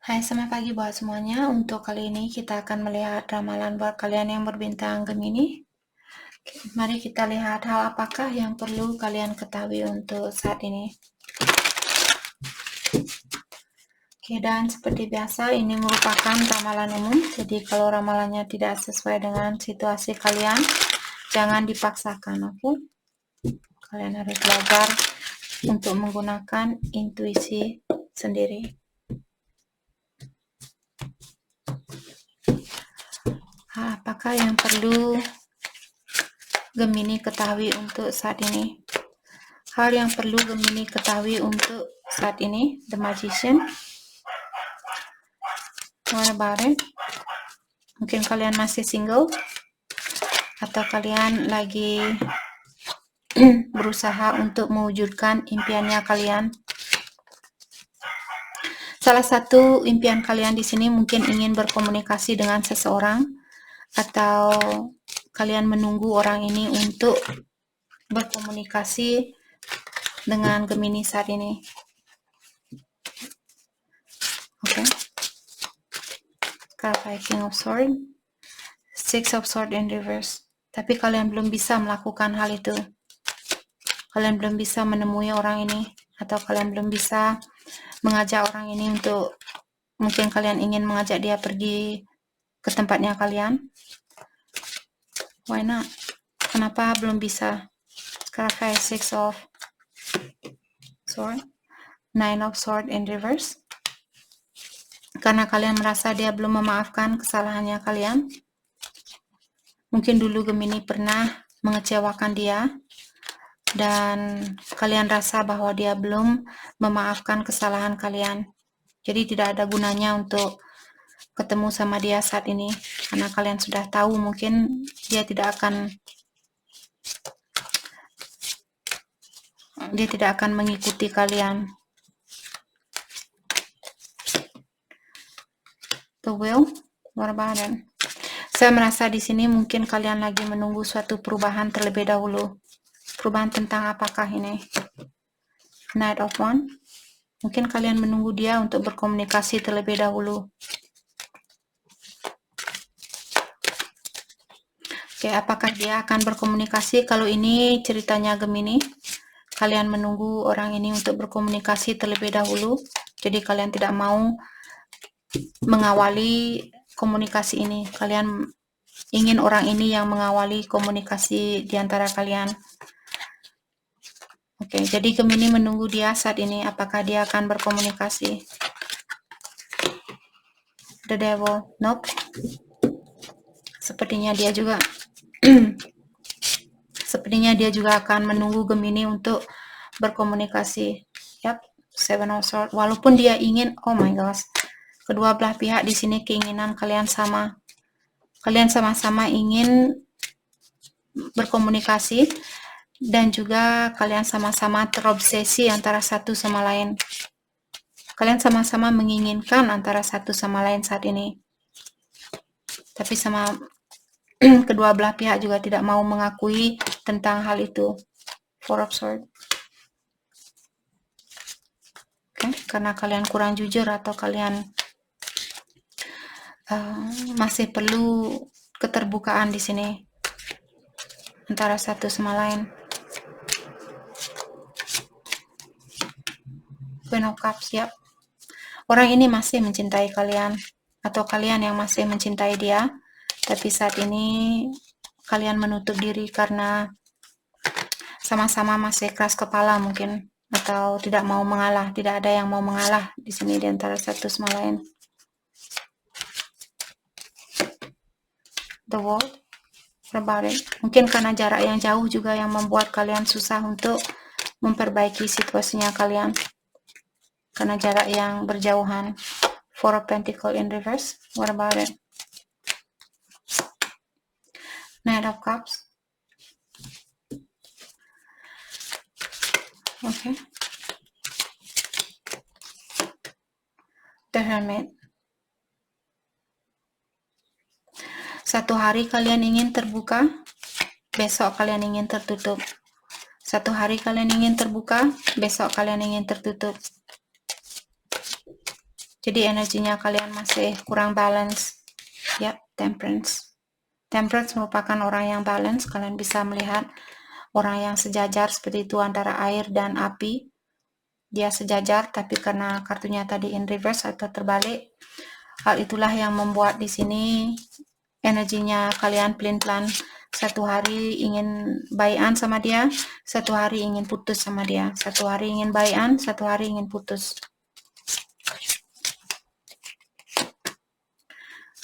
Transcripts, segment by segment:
Hai, selamat pagi buat semuanya. Untuk kali ini kita akan melihat ramalan buat kalian yang berbintang Gemini. Mari kita lihat hal apakah yang perlu kalian ketahui untuk saat ini. Oke, dan seperti biasa ini merupakan ramalan umum. Jadi kalau ramalannya tidak sesuai dengan situasi kalian, jangan dipaksakan, oke? Kalian harus belajar untuk menggunakan intuisi sendiri. Apakah yang perlu Gemini ketahui untuk saat ini? Hal yang perlu Gemini ketahui untuk saat ini, The Magician. What about it? Mungkin kalian masih single atau kalian lagi berusaha untuk mewujudkan impiannya kalian. Salah satu impian kalian di sini mungkin ingin berkomunikasi dengan seseorang, atau kalian menunggu orang ini untuk berkomunikasi dengan Gemini saat ini. Oke. Clarify King of Swords, Six of Swords in reverse. Tapi kalian belum bisa melakukan hal itu. Kalian belum bisa menemui orang ini, atau kalian belum bisa mengajak orang ini untuk, mungkin kalian ingin mengajak dia pergi ke tempatnya kalian. Why not? Kenapa belum bisa? Clarify Six of Swords, Nine of Swords in reverse. Karena kalian merasa dia belum memaafkan kesalahannya kalian. Mungkin dulu Gemini pernah mengecewakan dia, dan kalian rasa bahwa dia belum memaafkan kesalahan kalian. Jadi tidak ada gunanya untuk ketemu sama dia saat ini, karena kalian sudah tahu mungkin dia tidak akan mengikuti kalian. The Will, what about it? Saya merasa di sini mungkin kalian lagi menunggu suatu perubahan terlebih dahulu. Perubahan tentang apakah ini? Knight of Wands. Mungkin kalian menunggu dia untuk berkomunikasi terlebih dahulu. Oke, apakah dia akan berkomunikasi? Kalau ini ceritanya Gemini, kalian menunggu orang ini untuk berkomunikasi terlebih dahulu. Jadi kalian tidak mau mengawali komunikasi ini. Kalian ingin orang ini yang mengawali komunikasi di antara kalian. Oke, jadi Gemini menunggu dia saat ini. Apakah dia akan berkomunikasi? The Devil, nope. Sepertinya dia juga akan menunggu Gemini untuk berkomunikasi. Yap, Seven of Swords. Walaupun dia ingin, oh my gosh, kedua belah pihak di sini keinginan kalian sama. Kalian sama-sama ingin berkomunikasi, dan juga kalian sama-sama terobsesi antara satu sama lain. Kalian sama-sama menginginkan antara satu sama lain saat ini. Tapi sama kedua belah pihak juga tidak mau mengakui tentang hal itu. Four of Swords. Okay, karena kalian kurang jujur, atau kalian masih perlu keterbukaan di sini antara satu sama lain. Queen of Cups, yap. Orang ini masih mencintai kalian, atau kalian yang masih mencintai dia, tapi saat ini kalian menutup diri karena sama-sama masih keras kepala mungkin, atau tidak mau mengalah. Tidak ada yang mau mengalah di sini di antara satu sama lain. The World, what about it? Mungkin karena jarak yang jauh juga yang membuat kalian susah untuk memperbaiki situasinya kalian. Karena jarak yang berjauhan. Four of Pentacles in reverse, what about it? Knight of Cups. Okay. The Hermit. Satu hari kalian ingin terbuka, besok kalian ingin tertutup. Satu hari kalian ingin terbuka, besok kalian ingin tertutup. Jadi energinya kalian masih kurang balance. Ya, Temperance. Temperance merupakan orang yang balance. Kalian bisa melihat orang yang sejajar seperti itu antara air dan api. Dia sejajar, tapi karena kartunya tadi in reverse atau terbalik, hal itulah yang membuat di sini energinya kalian pelin-pelan. Satu hari ingin baikan sama dia, satu hari ingin putus sama dia. Satu hari ingin baikan, satu hari ingin putus.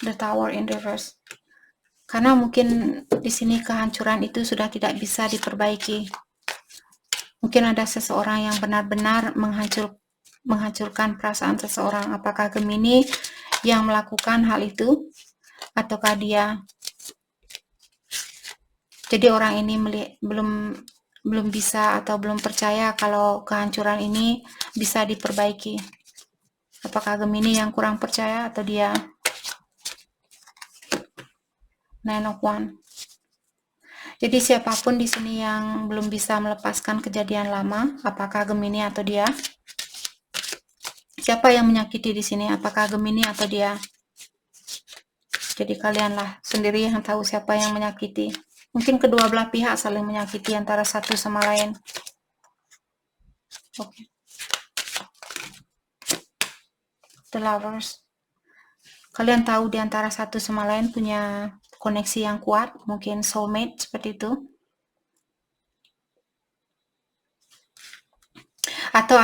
The Tower in reverse. Karena mungkin di sini kehancuran itu sudah tidak bisa diperbaiki. Mungkin ada seseorang yang benar-benar menghancurkan perasaan seseorang. Apakah Gemini yang melakukan hal itu? Ataukah dia? Jadi orang ini belum bisa atau belum percaya kalau kehancuran ini bisa diperbaiki. Apakah Gemini yang kurang percaya atau dia? Nine of Wands. Jadi siapapun di sini yang belum bisa melepaskan kejadian lama, apakah Gemini atau dia? Siapa yang menyakiti di sini? Apakah Gemini atau dia? Jadi kalianlah sendiri yang tahu siapa yang menyakiti. Mungkin kedua belah pihak saling menyakiti antara satu sama lain. Oke. The Lovers. Kalian tahu di antara satu sama lain punya koneksi yang kuat, mungkin soulmate seperti itu. Atau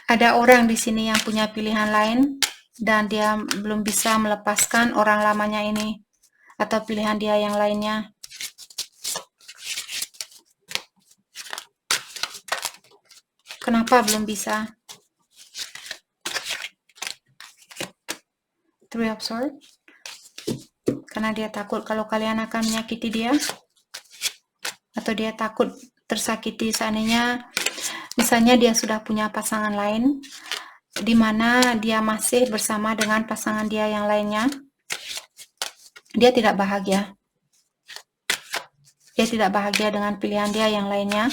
ada orang di sini yang punya pilihan lain dan dia belum bisa melepaskan orang lamanya ini atau pilihan dia yang lainnya. Kenapa belum bisa? Three of Swords. Karena dia takut kalau kalian akan menyakiti dia, atau dia takut tersakiti seandainya misalnya dia sudah punya pasangan lain di mana dia masih bersama dengan pasangan dia yang lainnya. Dia tidak bahagia. Dia tidak bahagia dengan pilihan dia yang lainnya,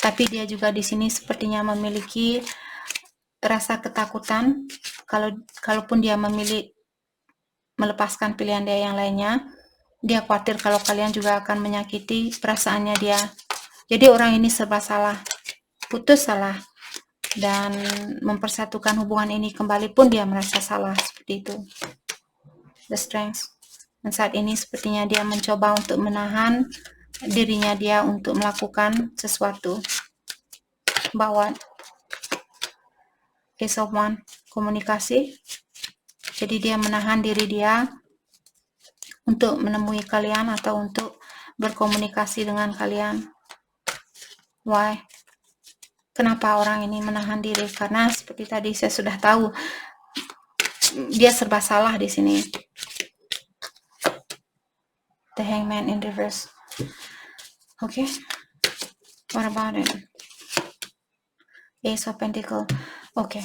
tapi dia juga di sini sepertinya memiliki rasa ketakutan kalaupun dia memilih melepaskan pilihan dia yang lainnya. Dia khawatir kalau kalian juga akan menyakiti perasaannya dia. Jadi orang ini serba salah, putus salah, dan mempersatukan hubungan ini kembali pun dia merasa salah seperti itu. The Strength. Dan saat ini sepertinya dia mencoba untuk menahan dirinya dia untuk melakukan sesuatu. Bahwa Ace of Wands, komunikasi. Jadi dia menahan diri dia untuk menemui kalian atau untuk berkomunikasi dengan kalian. Why? Kenapa orang ini menahan diri? Karena seperti tadi saya sudah tahu dia serba salah di sini. The Hangman in reverse. Okay. What about it? Ace of Pentacles. Okay.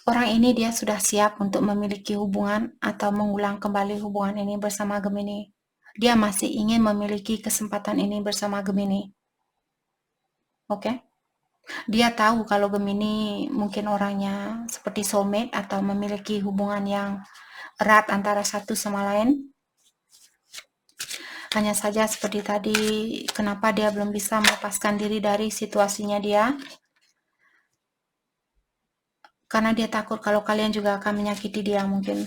Orang ini dia sudah siap untuk memiliki hubungan atau mengulang kembali hubungan ini bersama Gemini. Dia masih ingin memiliki kesempatan ini bersama Gemini. Oke. Dia tahu kalau Gemini mungkin orangnya seperti soulmate atau memiliki hubungan yang erat antara satu sama lain. Hanya saja seperti tadi, kenapa dia belum bisa melepaskan diri dari situasinya dia? Karena dia takut kalau kalian juga akan menyakiti dia mungkin.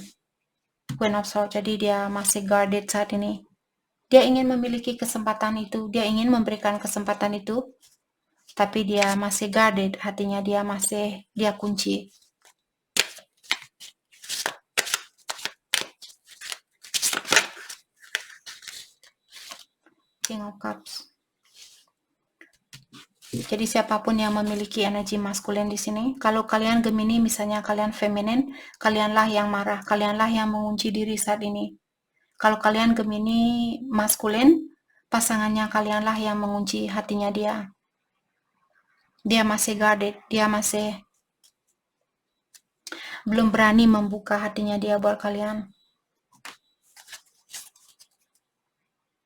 Queen of Swords, jadi dia masih guarded saat ini. Dia ingin memiliki kesempatan itu, dia ingin memberikan kesempatan itu, tapi dia masih guarded, hatinya dia kunci. King of Cups. Jadi siapapun yang memiliki energi maskulin di sini, kalau kalian Gemini misalnya kalian feminin, kalianlah yang marah, kalianlah yang mengunci diri saat ini. Kalau kalian Gemini maskulin, pasangannya kalianlah yang mengunci hatinya dia. Dia masih guarded, dia masih belum berani membuka hatinya dia buat kalian.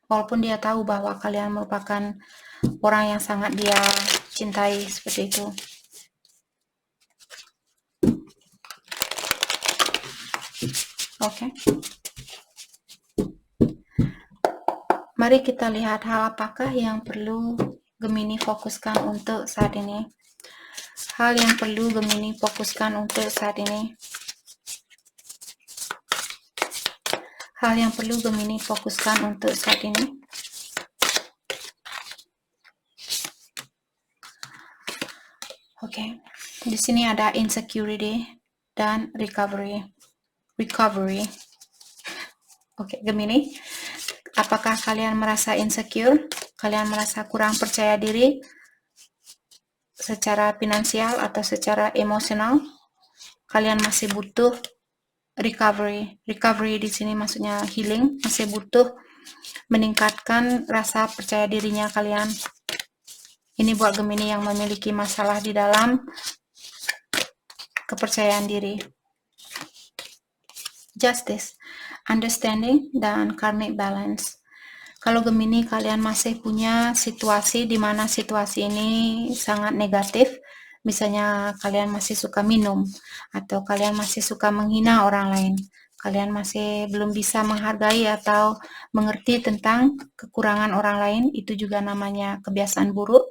Walaupun dia tahu bahwa kalian merupakan orang yang sangat dia cintai seperti itu. Oke. Mari kita lihat hal apakah yang perlu Gemini fokuskan untuk saat ini. Hal yang perlu Gemini fokuskan untuk saat ini. Hal yang perlu Gemini fokuskan untuk saat ini. Oke. Di sini ada insecurity dan recovery. Oke, Gemini. Apakah kalian merasa insecure? Kalian merasa kurang percaya diri secara finansial atau secara emosional? Kalian masih butuh recovery. Recovery di sini maksudnya healing, masih butuh meningkatkan rasa percaya dirinya kalian. Ini buat Gemini yang memiliki masalah di dalam kepercayaan diri. Justice, understanding, dan karmic balance. Kalau Gemini kalian masih punya situasi di mana situasi ini sangat negatif, misalnya kalian masih suka minum, atau kalian masih suka menghina orang lain, kalian masih belum bisa menghargai atau mengerti tentang kekurangan orang lain, itu juga namanya kebiasaan buruk.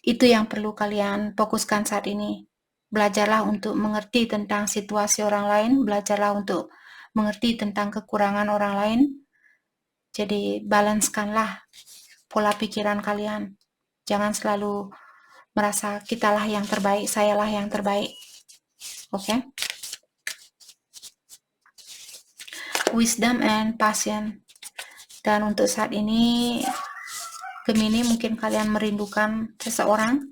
Itu yang perlu kalian fokuskan saat ini. Belajarlah untuk mengerti tentang situasi orang lain, belajarlah untuk mengerti tentang kekurangan orang lain. Jadi balancekanlah pola pikiran kalian. Jangan selalu merasa kitalah yang terbaik, sayalah yang terbaik. Oke? Wisdom and passion. Dan untuk saat ini, Gemini mungkin kalian merindukan seseorang,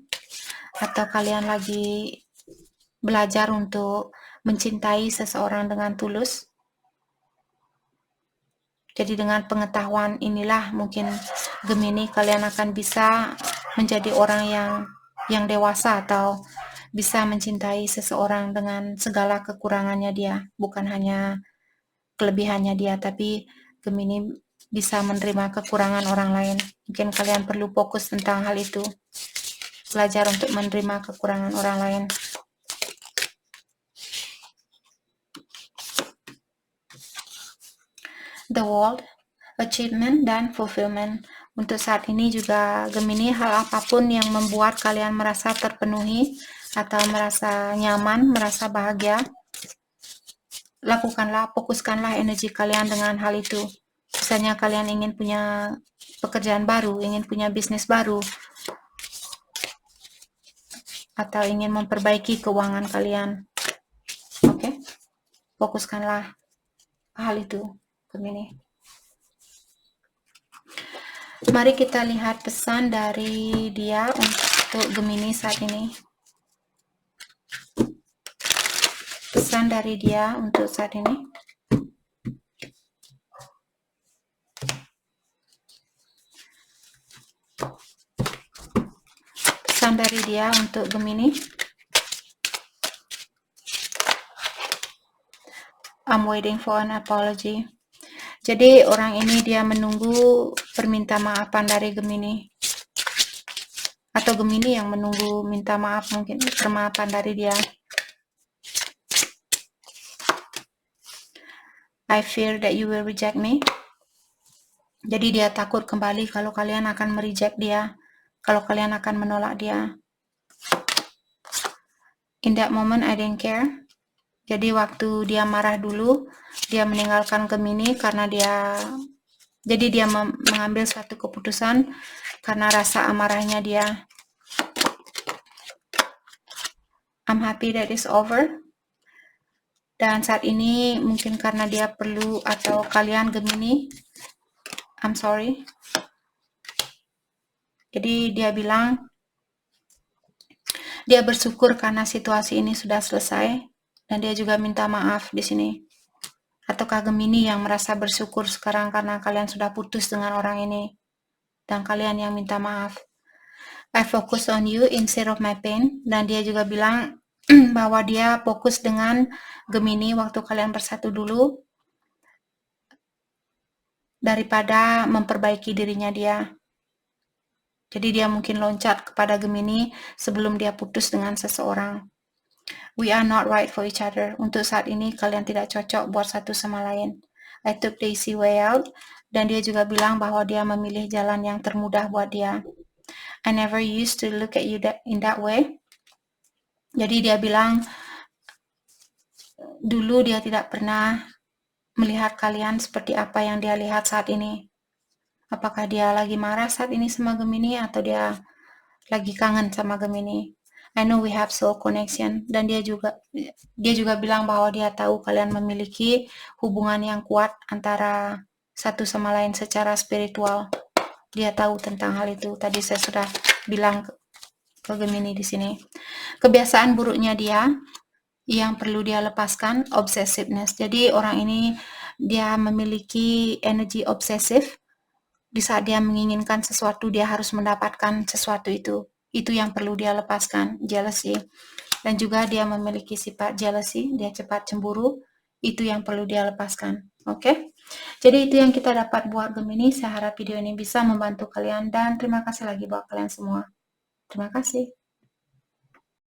atau kalian lagi belajar untuk mencintai seseorang dengan tulus. Jadi dengan pengetahuan inilah mungkin Gemini kalian akan bisa menjadi orang yang dewasa, atau bisa mencintai seseorang dengan segala kekurangannya dia, bukan hanya kelebihannya dia, tapi Gemini bisa menerima kekurangan orang lain. Mungkin kalian perlu fokus tentang hal itu, belajar untuk menerima kekurangan orang lain. The World, achievement dan fulfillment. Untuk saat ini juga Gemini, hal apapun yang membuat kalian merasa terpenuhi atau merasa nyaman, merasa bahagia, lakukanlah, fokuskanlah energi kalian dengan hal itu. Misalnya kalian ingin punya pekerjaan baru, ingin punya bisnis baru, atau ingin memperbaiki keuangan kalian. Oke? Fokuskanlah hal itu, Gemini. Mari kita lihat pesan dari dia untuk Gemini saat ini. Pesan dari dia untuk saat ini. Pesan dari dia untuk Gemini. I'm waiting for an apology. Jadi orang ini dia menunggu perminta maafan dari Gemini, atau Gemini yang menunggu minta maaf, mungkin permaafan dari dia. I fear that you will reject me. Jadi dia takut kembali kalau kalian akan mereject dia, kalau kalian akan menolak dia. In that moment I didn't care. Jadi waktu dia marah dulu, dia meninggalkan Gemini karena dia mengambil suatu keputusan karena rasa amarahnya dia. I'm happy that it's over. Dan saat ini mungkin karena dia perlu, atau kalian Gemini, I'm sorry. Jadi dia bilang dia bersyukur karena situasi ini sudah selesai, dan dia juga minta maaf di sini. Ataukah Gemini yang merasa bersyukur sekarang karena kalian sudah putus dengan orang ini, dan kalian yang minta maaf? I focus on you instead of my pain. Dan dia juga bilang bahwa dia fokus dengan Gemini waktu kalian bersatu dulu, daripada memperbaiki dirinya dia. Jadi dia mungkin loncat kepada Gemini sebelum dia putus dengan seseorang. We are not right for each other. Untuk saat ini kalian tidak cocok buat satu sama lain. I took the easy way out. Dan dia juga bilang bahwa dia memilih jalan yang termudah buat dia. I never used to look at you in that way. Jadi dia bilang dulu dia tidak pernah melihat kalian seperti apa yang dia lihat saat ini. Apakah dia lagi marah saat ini sama Gemini atau dia lagi kangen sama Gemini. I know we have soul connection. Dan dia juga bilang bahwa dia tahu kalian memiliki hubungan yang kuat antara satu sama lain secara spiritual. Dia tahu tentang hal itu. Tadi saya sudah bilang ke Gemini di sini. Kebiasaan buruknya dia yang perlu dia lepaskan, obsessiveness. Jadi orang ini dia memiliki energi obsesif. Di saat dia menginginkan sesuatu, dia harus mendapatkan sesuatu itu. Itu yang perlu dia lepaskan, jealousy. Dan juga dia memiliki sifat jealousy, dia cepat cemburu. Itu yang perlu dia lepaskan. Oke? Jadi itu yang kita dapat buat Gemini. Saya harap video ini bisa membantu kalian dan terima kasih lagi buat kalian semua. Terima kasih.